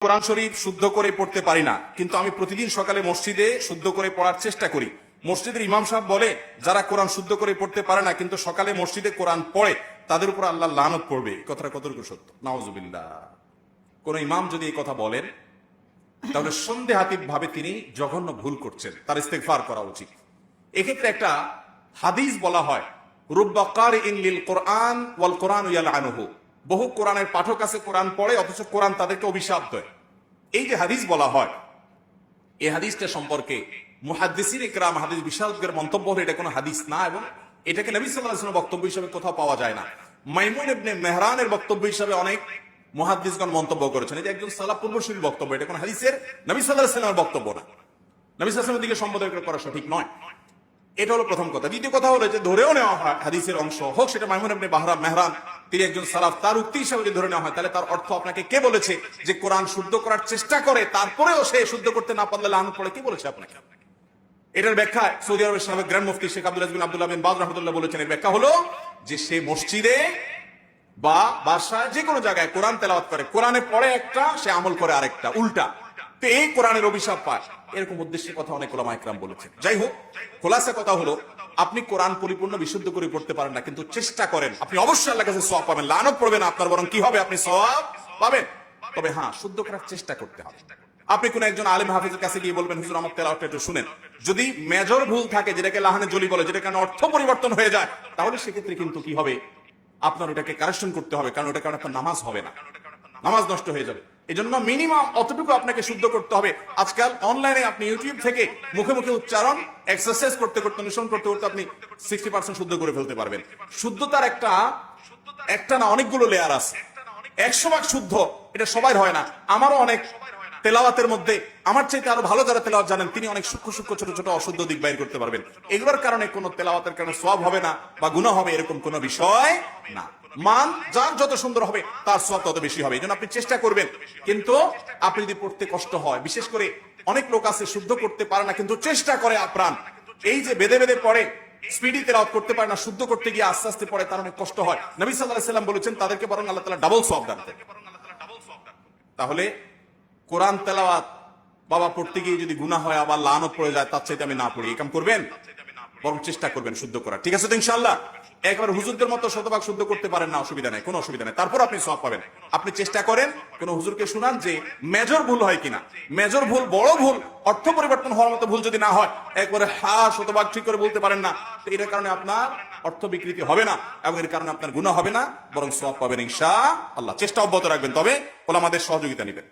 কোরআন শরীফ শুদ্ধ করে পড়তে পারি না, কিন্তু আমি প্রতিদিন সকালে মসজিদে শুদ্ধ করে পড়ার চেষ্টা করি। মসজিদের ইমাম সাহেব বলে যারা কোরআন শুদ্ধ করে পড়তে পারে না কিন্তু সকালে মসজিদে কোরআন পড়ে তাদের উপর আল্লাহ লানত পড়বে। এই কথাটা কতটুকু সত্য? নাউজুবিল্লাহ। কোন ইমাম যদি এই কথা বলেন তাহলে সন্দেহাতীত ভাবে তিনি জঘন্য ভুল করছেন, তার ইস্তেগফার করা উচিত। এক্ষেত্রে একটা হাদিস বলা হয়, রুব্বা কারিইন লিল কোরআন ওয়াল কোরআনু ইয়ালআনুহু। বহু কোরআনের পাঠক আছে কোরআন পড়ে অথচ কোরআন তাদেরকে অভিশাপ দেয়। এই যে হাদিস বলা হয়, এই হাদিসটা সম্পর্কে মুহাদ্দিসিন ইকরাম, হাদিস বিশারদদের মন্তব্য হলো এটা কোনো হাদিস না এবং এটাকে নবী সাল্লাল্লাহু আলাইহি ওয়াসাল্লামের বক্তব্য হিসেবে কোথাও পাওয়া যায় না। মাইমুন ইবনে মেহরানের বক্তব্য হিসেবে অনেক মুহাদ্দিসগণ মন্তব্য করেছেন এটা একজন সালাফ পূর্বসূরির বক্তব্য, এটা কোনো হাদিসের নবী সাল্লাল্লাহু আলাইহি ওয়াসাল্লামের বক্তব্য না। নবী সাল্লাল্লাহু আলাইহি ওয়াসাল্লামের দিকে সম্বোধন করা সঠিক নয়। এটা হলো প্রথম কথা। দ্বিতীয় কথা হলো যে ধরেও নেওয়া হয় হাদিসের অংশ হোক সেটা মাইমুন ইবনে মেহরান, তিনি একজন সালাফ, তার উক্তি হিসাবে যদি ধরে নেওয়া হয় তাহলে তার অর্থ আপনাকে কে বলেছে যে কোরআন শুদ্ধ করার চেষ্টা করে তারপরেও সে শুদ্ধ করতে না পারলে লানত পড়ে, কি বলেছে আপনাকে? এটার ব্যাখ্যা সৌদি আরবের সাবেক গ্র্যান্ড মুফতি শেখ আব্দুল আজিজ বিন আব্দুল্লাহ বিন বাজ রাহমাতুল্লাহ বলেছেন। এর ব্যাখ্যা হলো যে সে মসজিদে বা বাসায় যে কোনো জায়গায় কোরআন তেলাওয়াত করে, কোরআনে পড়ে একটা, সে আমল করে আরেকটা, উল্টা, তো এই কোরআনের অভিশাপ পায়। এরকম উদ্দেশ্যে কথা অনেক উলামা ইকরাম বলেছেন। যাই হোক, খোলাসা কথা হলো আপনি কোরআন পরিপূর্ণ বিশুদ্ধ করে পড়তে পারেন না কিন্তু চেষ্টা করেন, আপনি অবশ্যই আল্লাহর কাছে সওয়াব পাবেন। লানত পড়বে না আপনার, বরং কি হবে? আপনি সওয়াব পাবেন। তবে হ্যাঁ, শুদ্ধ করার চেষ্টা করতে হবে। আপনি কোন একজন আলেম হাফেজের কাছে গিয়ে বলবেন, হুজুর আমার তেলাওয়াতটা একটু শুনেন। যদি মেজর ভুল থাকে, যেটাকে লাহানে জলি বলে, যেটা কারণে অর্থ পরিবর্তন হয়ে যায়, তাহলে সেক্ষেত্রে কিন্তু কি হবে? আপনার ওটাকে কারেকশন করতে হবে, কারণ ওটা কারণে আপনার নামাজ হবে না, নামাজ নষ্ট হয়ে যাবে। এই জন্য মিনিমাম অতটুকু আপনাকে শুদ্ধ করতে হবে। আজকাল অনলাইনে আপনি ইউটিউব থেকে মুখে মুখে উচ্চারণ এক্সারসাইজ করতে করতে, অনুসরণ করতে করতে আপনি 60% শুদ্ধ করে ফেলতে পারবেন। শুদ্ধতার একটা না অনেকগুলো লেয়ার আছে। 100% শুদ্ধ এটা সবাই হয় না। আমারও অনেক তেলাওয়াতের মধ্যে আমার চাইতে আরো ভালো যারা তেলাওয়াত জানেন তিনি অনেক সূক্ষ্ম সূক্ষ্ম ছোট ছোট অশুদ্ধ দিক বাইর করতে পারবেন। এগুলোর কারণে কোনো তেলাওয়াতের কারণে সওয়াব হবে না বা গুনাহ হবে এরকম কোনো বিষয় না। মান যার যত সুন্দর হবে তার সওয়াব তত বেশি হবে। এই জন্য আপনি চেষ্টা করবেন। কিন্তু আপনি যদি পড়তে কষ্ট হয়, বিশেষ করে অনেক লোক আছে শুদ্ধ করতে পারে না কিন্তু চেষ্টা করে আপ্রাণ, এই যে বেঁধে বেঁধে পড়ে, স্পিডি তেলাওয়াত করতে পারে না, শুদ্ধ করতে গিয়ে আস্তে আস্তে পড়ে, তার অনেক কষ্ট হয়। নবী সাল্লাল্লাহু আলাইহি ওয়াসাল্লাম বলেছেন তাদেরকে বরং আল্লাহ তাআলা ডাবল সওয়াব দান করেন। তাহলে কোরআন তেলাওয়াত বাবা পড়তে গিয়ে যদি গুনাহ হয় আবার লানত পড়ে যায়, তার চাইতে আমি না পড়ি, এই কাম করবেন, বরং চেষ্টা করবেন শুদ্ধ করার। ঠিক আছে তো ইনশাআল্লাহ? একবার হুজুরদের মতো শতভাগ শুদ্ধ করতে পারেন না, অসুবিধা নেই, কোনো অসুবিধা নেই, তারপর আপনি সওয়াব পাবেন। আপনি চেষ্টা করেন কোন হুজুরকে শুনান যে মেজর ভুল হয় কিনা, মেজর ভুল, বড় ভুল, অর্থ পরিবর্তন হওয়ার মতো ভুল যদি না হয়, একবারে শতভাগ ঠিক করে বলতে পারেন না, তো এর কারণে আপনার অর্থ বিকৃতি হবে না এবং এর কারণে আপনার গুনাহ হবে না, বরং সওয়াব পাবেন ইনশাআল্লাহ। চেষ্টা অব্যাহত রাখবেন, তবে ওলামাদের সহযোগিতা নেবেন।